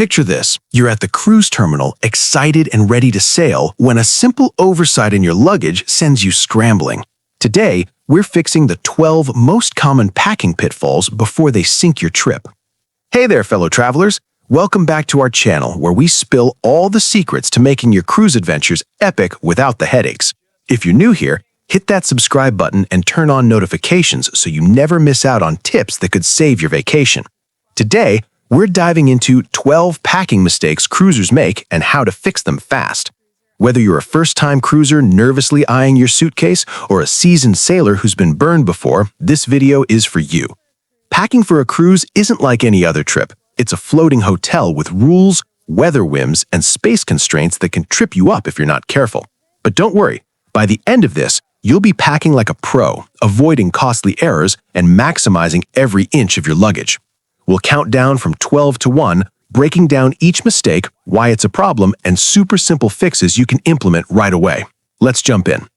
Picture this. You're at the cruise terminal, excited and ready to sail, when a simple oversight in your luggage sends you scrambling. Today, we're fixing the 12 most common packing pitfalls before they sink your trip. Hey there, fellow travelers. Welcome back to our channel, where we spill all the secrets to making your cruise adventures epic without the headaches. If you're new here, hit that subscribe button and turn on notifications so you never miss out on tips that could save your vacation. Today, we're diving into 12 packing mistakes cruisers make and how to fix them fast. Whether you're a first-time cruiser nervously eyeing your suitcase or a seasoned sailor who's been burned before, this video is for you. Packing for a cruise isn't like any other trip. It's a floating hotel with rules, weather whims, and space constraints that can trip you up if you're not careful. But don't worry, by the end of this, you'll be packing like a pro, avoiding costly errors and maximizing every inch of your luggage. We'll count down from 12 to 1, breaking down each mistake, why it's a problem, and super simple fixes you can implement right away. Let's jump in.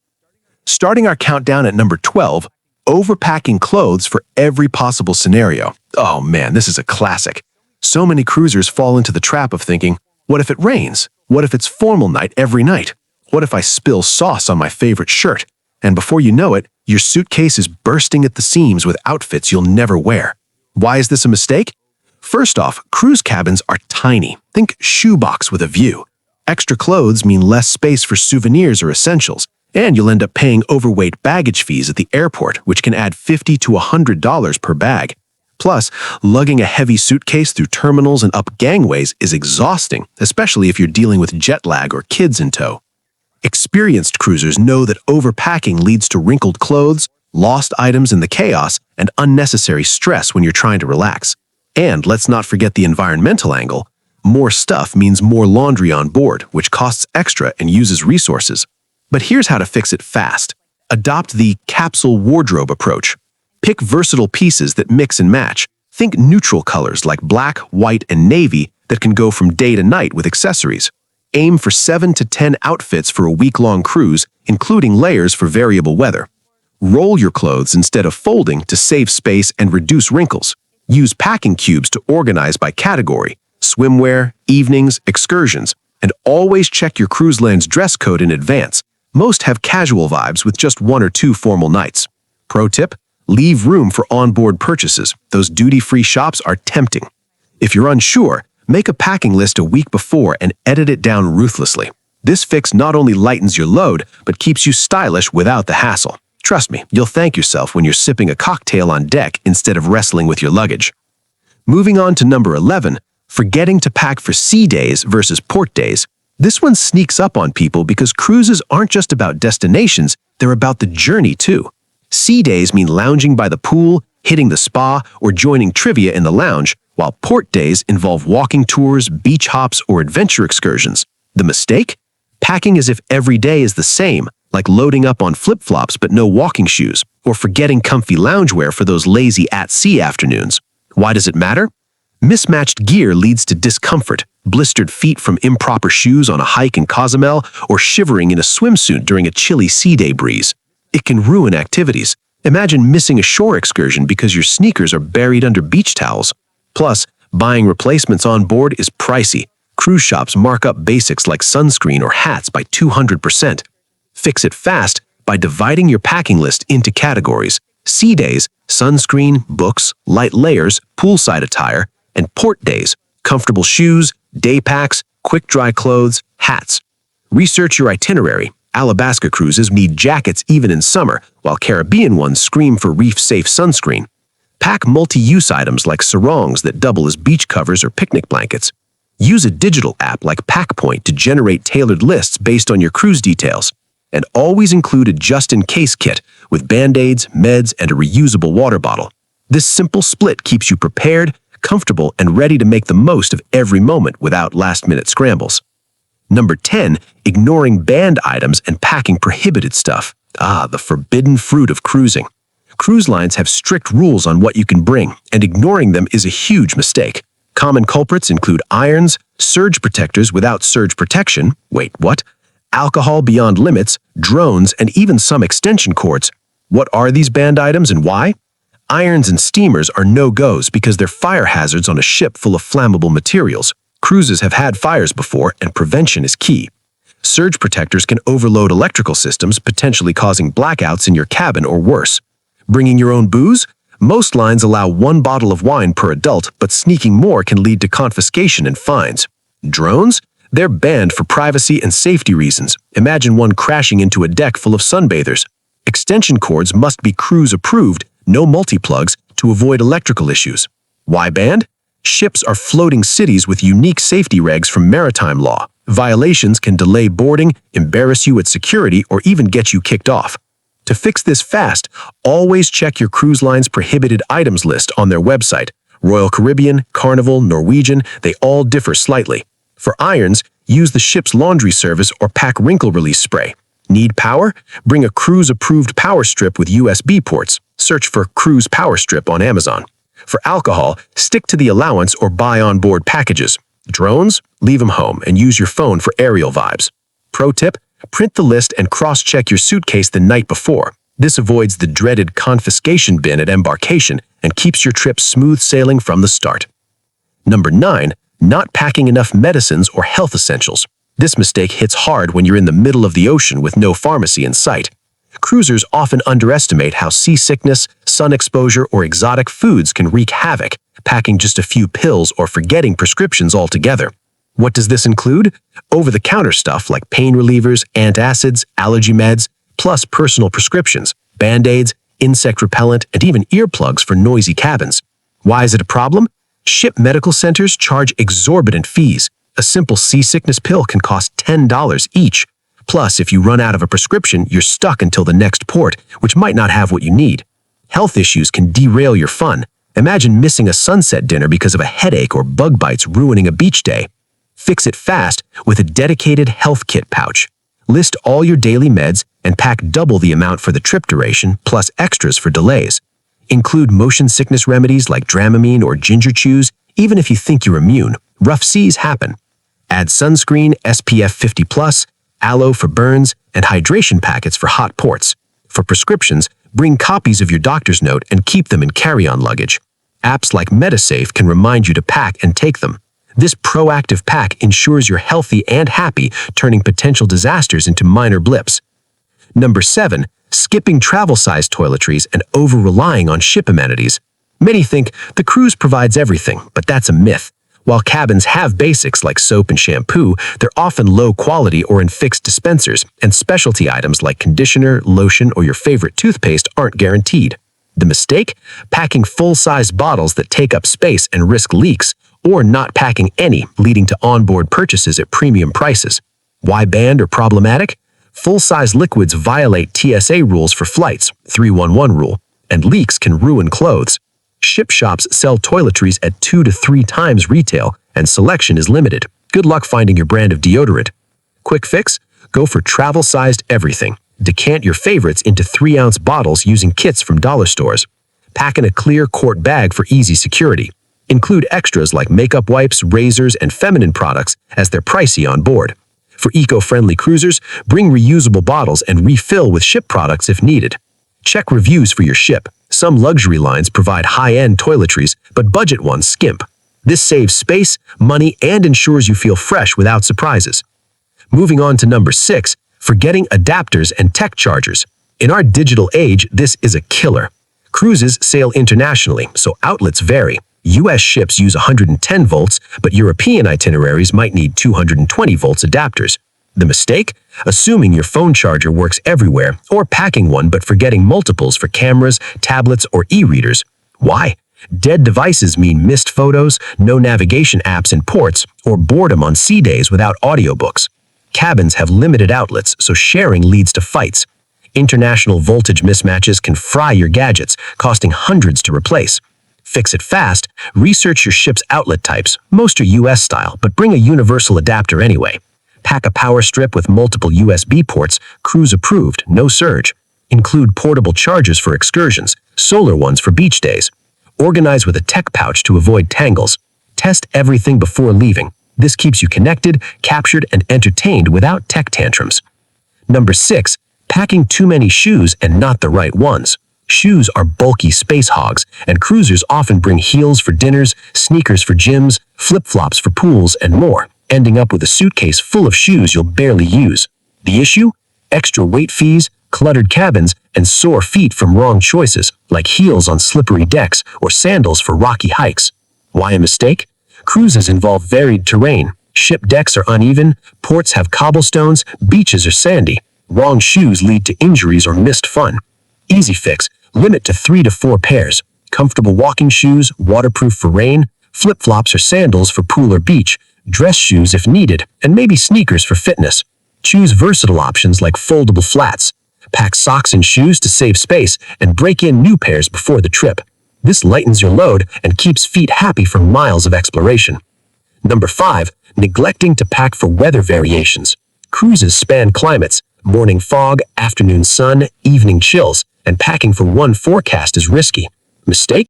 Starting our countdown at number 12, overpacking clothes for every possible scenario. Oh man, this is a classic. So many cruisers fall into the trap of thinking, what if it rains? What if it's formal night every night? What if I spill sauce on my favorite shirt? And before you know it, your suitcase is bursting at the seams with outfits you'll never wear. Why is this a mistake? First off, cruise cabins are tiny. Think shoebox with a view. Extra clothes mean less space for souvenirs or essentials, and you'll end up paying overweight baggage fees at the airport, which can add $50 to $100 per bag. Plus, lugging a heavy suitcase through terminals and up gangways is exhausting, especially if you're dealing with jet lag or kids in tow. Experienced cruisers know that overpacking leads to wrinkled clothes, lost items in the chaos, and unnecessary stress when you're trying to relax. And let's not forget the environmental angle. More stuff means more laundry on board, which costs extra and uses resources. But here's how to fix it fast. Adopt the capsule wardrobe approach. Pick versatile pieces that mix and match. Think neutral colors like black, white, and navy that can go from day to night with accessories. Aim for 7 to 10 outfits for a week-long cruise, including layers for variable weather. Roll your clothes instead of folding to save space and reduce wrinkles. Use packing cubes to organize by category, swimwear, evenings, excursions, and always check your cruise line's dress code in advance. Most have casual vibes with just 1 or 2 formal nights. Pro tip, leave room for onboard purchases. Those duty-free shops are tempting. If you're unsure, make a packing list a week before and edit it down ruthlessly. This fix not only lightens your load, but keeps you stylish without the hassle. Trust me, you'll thank yourself when you're sipping a cocktail on deck instead of wrestling with your luggage. Moving on to number 11, forgetting to pack for sea days versus port days. This one sneaks up on people because cruises aren't just about destinations, they're about the journey too. Sea days mean lounging by the pool, hitting the spa, or joining trivia in the lounge, while port days involve walking tours, beach hops, or adventure excursions. The mistake? Packing as if every day is the same, like loading up on flip-flops but no walking shoes, or forgetting comfy loungewear for those lazy at-sea afternoons. Why does it matter? Mismatched gear leads to discomfort, blistered feet from improper shoes on a hike in Cozumel, or shivering in a swimsuit during a chilly sea day breeze. It can ruin activities. Imagine missing a shore excursion because your sneakers are buried under beach towels. Plus, buying replacements on board is pricey. Cruise shops mark up basics like sunscreen or hats by 200%. Fix it fast by dividing your packing list into categories: sea days, sunscreen, books, light layers, poolside attire, and port days, comfortable shoes, day packs, quick dry clothes, hats. Research your itinerary. Alaska cruises need jackets even in summer, while Caribbean ones scream for reef-safe sunscreen. Pack multi-use items like sarongs that double as beach covers or picnic blankets. Use a digital app like PackPoint to generate tailored lists based on your cruise details. And always include a just-in-case kit with Band-Aids, meds, and a reusable water bottle. This simple split keeps you prepared, comfortable, and ready to make the most of every moment without last-minute scrambles. Number 10, ignoring banned items and packing prohibited stuff. The forbidden fruit of cruising. Cruise lines have strict rules on what you can bring, and ignoring them is a huge mistake. Common culprits include irons, surge protectors without surge protection, wait, what? Alcohol beyond limits, drones, and even some extension cords. What are these banned items and why? Irons and steamers are no-goes because they're fire hazards on a ship full of flammable materials. Cruises have had fires before, and prevention is key. Surge protectors can overload electrical systems, potentially causing blackouts in your cabin or worse. Bringing your own booze? Most lines allow 1 bottle of wine per adult, but sneaking more can lead to confiscation and fines. Drones? They're banned for privacy and safety reasons. Imagine one crashing into a deck full of sunbathers. Extension cords must be cruise-approved, no multi-plugs, to avoid electrical issues. Why banned? Ships are floating cities with unique safety regs from maritime law. Violations can delay boarding, embarrass you at security, or even get you kicked off. To fix this fast, always check your cruise line's prohibited items list on their website. Royal Caribbean, Carnival, Norwegian, they all differ slightly. For irons, use the ship's laundry service or pack wrinkle release spray. Need power? Bring a cruise-approved power strip with USB ports. Search for Cruise Power Strip on Amazon. For alcohol, stick to the allowance or buy onboard packages. Drones? Leave them home and use your phone for aerial vibes. Pro tip? Print the list and cross-check your suitcase the night before. This avoids the dreaded confiscation bin at embarkation and keeps your trip smooth sailing from the start. Number 9. Not packing enough medicines or health essentials. This mistake hits hard when you're in the middle of the ocean with no pharmacy in sight. Cruisers often underestimate how seasickness, sun exposure, or exotic foods can wreak havoc, packing just a few pills or forgetting prescriptions altogether. What does this include? Over-the-counter stuff like pain relievers, antacids, allergy meds, plus personal prescriptions, Band-Aids, insect repellent, and even earplugs for noisy cabins. Why is it a problem? Ship medical centers charge exorbitant fees. A simple seasickness pill can cost $10 each. Plus, if you run out of a prescription, you're stuck until the next port, which might not have what you need. Health issues can derail your fun. Imagine missing a sunset dinner because of a headache or bug bites ruining a beach day. Fix it fast with a dedicated health kit pouch. List all your daily meds and pack double the amount for the trip duration, plus extras for delays. Include motion sickness remedies like Dramamine or ginger chews, even if you think you're immune. Rough seas happen. Add sunscreen, SPF 50+, aloe for burns, and hydration packets for hot ports. For prescriptions, bring copies of your doctor's note and keep them in carry-on luggage. Apps like MediSafe can remind you to pack and take them. This proactive pack ensures you're healthy and happy, turning potential disasters into minor blips. Number 7. Skipping travel-sized toiletries and over-relying on ship amenities. Many think the cruise provides everything, but that's a myth. While cabins have basics like soap and shampoo, they're often low quality or in fixed dispensers, and specialty items like conditioner, lotion, or your favorite toothpaste aren't guaranteed. The mistake? Packing full-sized bottles that take up space and risk leaks, or not packing any, leading to onboard purchases at premium prices. Why banned or problematic? Full-size liquids violate TSA rules for flights, 311 rule, and leaks can ruin clothes. Ship shops sell toiletries at 2 to 3 times retail, and selection is limited. Good luck finding your brand of deodorant. Quick fix? Go for travel-sized everything. Decant your favorites into 3-ounce bottles using kits from dollar stores. Pack in a clear quart bag for easy security. Include extras like makeup wipes, razors, and feminine products as they're pricey on board. For eco-friendly cruisers, bring reusable bottles and refill with ship products if needed. Check reviews for your ship. Some luxury lines provide high-end toiletries, but budget ones skimp. This saves space, money, and ensures you feel fresh without surprises. Moving on to number 6, forgetting adapters and tech chargers. In our digital age, this is a killer. Cruises sail internationally, so outlets vary. U.S. ships use 110 volts, but European itineraries might need 220 volts adapters. The mistake? Assuming your phone charger works everywhere, or packing one but forgetting multiples for cameras, tablets, or e-readers. Why? Dead devices mean missed photos, no navigation apps in ports, or boredom on sea days without audiobooks. Cabins have limited outlets, so sharing leads to fights. International voltage mismatches can fry your gadgets, costing hundreds to replace. Fix it fast. Research your ship's outlet types. Most are US style, but bring a universal adapter anyway. Pack a power strip with multiple USB ports, cruise approved, no surge. Include portable chargers for excursions, solar ones for beach days. Organize with a tech pouch to avoid tangles. Test everything before leaving. This keeps you connected, captured, and entertained without tech tantrums. Number 6. Packing too many shoes and not the right ones. Shoes are bulky space hogs, and cruisers often bring heels for dinners, sneakers for gyms, flip-flops for pools, and more, ending up with a suitcase full of shoes you'll barely use. The issue? Extra weight fees, cluttered cabins, and sore feet from wrong choices, like heels on slippery decks or sandals for rocky hikes. Why a mistake? Cruises involve varied terrain. Ship decks are uneven, ports have cobblestones, beaches are sandy. Wrong shoes lead to injuries or missed fun. Easy fix: limit to 3 to 4 pairs. Comfortable walking shoes, waterproof for rain, flip-flops or sandals for pool or beach, dress shoes if needed, and maybe sneakers for fitness. Choose versatile options like foldable flats. Pack socks and shoes to save space and break in new pairs before the trip. This lightens your load and keeps feet happy for miles of exploration. Number 5. Neglecting to pack for weather variations. Cruises span climates: morning fog, afternoon sun, evening chills, and packing for one forecast is risky. Mistake?